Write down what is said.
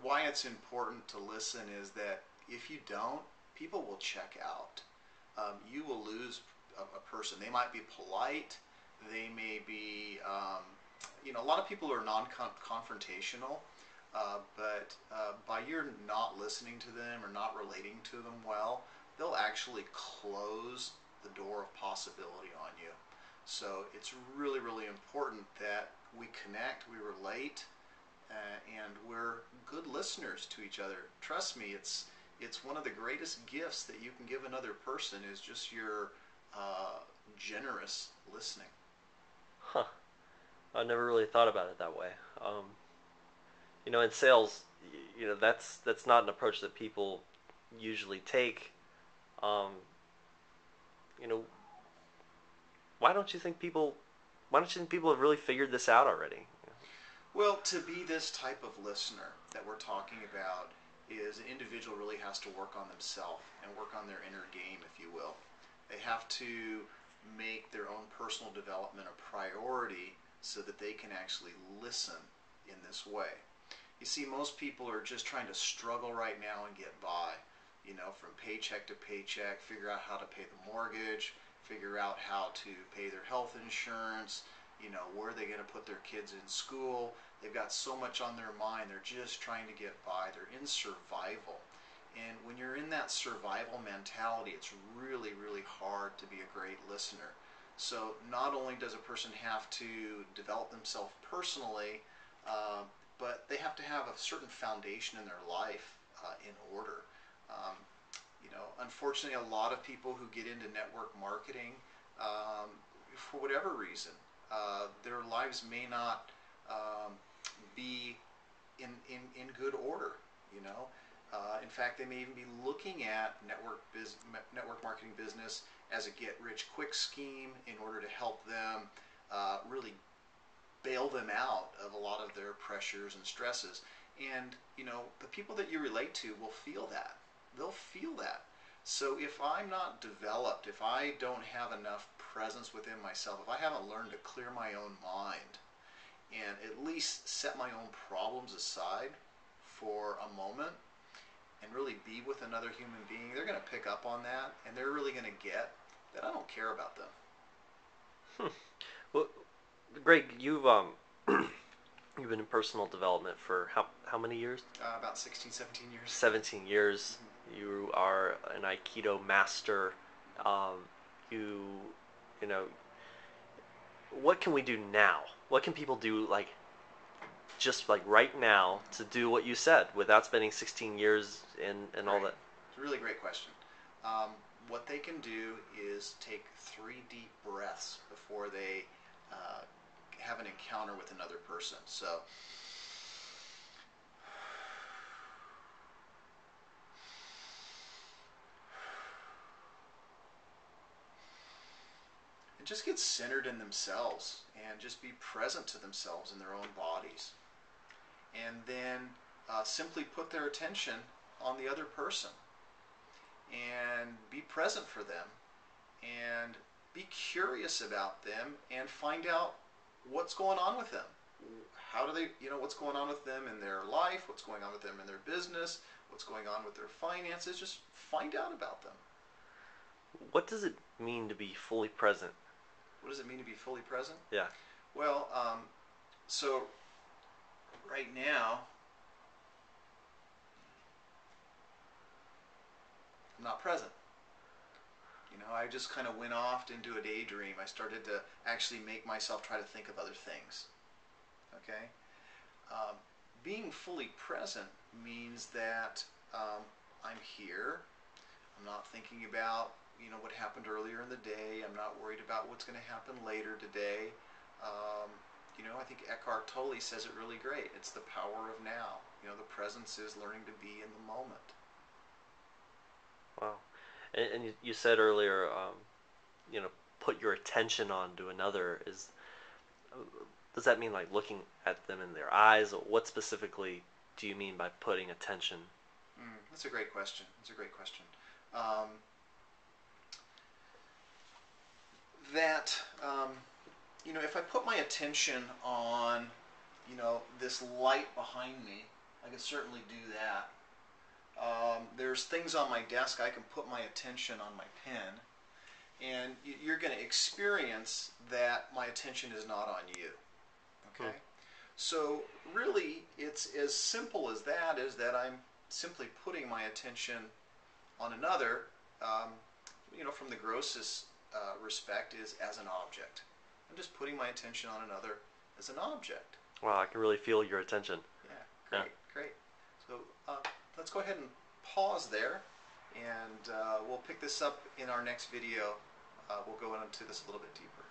why it's important to listen is that if you don't, people will check out. You will lose a person. They might be polite. They may be, a lot of people are non-confrontational, but by your not listening to them or not relating to them well, they'll actually close the door of possibility on you. So it's really, really important that we connect, we relate, and we're good listeners to each other. Trust me, it's one of the greatest gifts that you can give another person is just your generous listening. Huh. I never really thought about it that way. Um, in sales, that's not an approach that people usually take. Um, you know, why don't you think people? Why don't you think people have really figured this out already? Well, to be this type of listener that we're talking about is an individual really has to work on themselves and work on their inner game, if you will. They have to make their own personal development a priority so that they can actually listen in this way. You see, most people are just trying to struggle right now and get by, from paycheck to paycheck, figure out how to pay the mortgage, figure out how to pay their health insurance, where are they going to put their kids in school. They've got so much on their mind, they're just trying to get by. They're in survival. And when you're in that survival mentality, it's really, really hard to be a great listener. So not only does a person have to develop themselves personally, uh, but they have to have a certain foundation in their life in order. Um, Unfortunately, a lot of people who get into network marketing, for whatever reason, their lives may not be in good order. In fact, they may even be looking at network marketing business as a get-rich-quick scheme in order to help them really bail them out of a lot of their pressures and stresses. And the people that you relate to will feel that. They'll feel that. So if I'm not developed, if I don't have enough presence within myself, if I haven't learned to clear my own mind and at least set my own problems aside for a moment and really be with another human being, they're going to pick up on that and they're really going to get that I don't care about them. Hmm. Well, Greg, you've been in personal development for how many years? About 16, 17 years. 17 years. Mm-hmm. You are an Aikido master. Um, you, you know, what can we do now? What can people do just like right now to do what you said without spending 16 years and all Great. that? It's a really great question. Um, what they can do is take 3 deep breaths before they uh, have an encounter with another person. So, and just get centered in themselves and just be present to themselves in their own bodies. And then simply put their attention on the other person and be present for them and be curious about them and find out what's going on with them. How do they, what's going on with them in their life, what's going on with them in their business, what's going on with their finances. Just find out about them. What does it mean to be fully present? What does it mean to be fully present? Yeah. Well, so right now, I'm not present. I just kind of went off into a daydream. I started to actually make myself try to think of other things. Okay? Um, Being fully present means that I'm here. I'm not thinking about what happened earlier in the day. I'm not worried about what's going to happen later today. Um, I think Eckhart Tolle says it really great. It's the power of now. The presence is learning to be in the moment. Wow. And you said earlier, you know, put your attention on to another. Does that mean like looking at them in their eyes? Or what specifically do you mean by putting attention? That's a great question. That's a great question. Um, that if I put my attention on this light behind me, I can certainly do that. There's things on my desk I can put my attention on my pen, and you're going to experience that my attention is not on you. Okay? So really, it's as simple as that, is that I'm simply putting my attention on another, from the grossest respect, is as an object. I'm just putting my attention on another as an object. Wow, I can really feel your attention. Yeah, great. So let's go ahead and pause there, and we'll pick this up in our next video. We'll go into this a little bit deeper.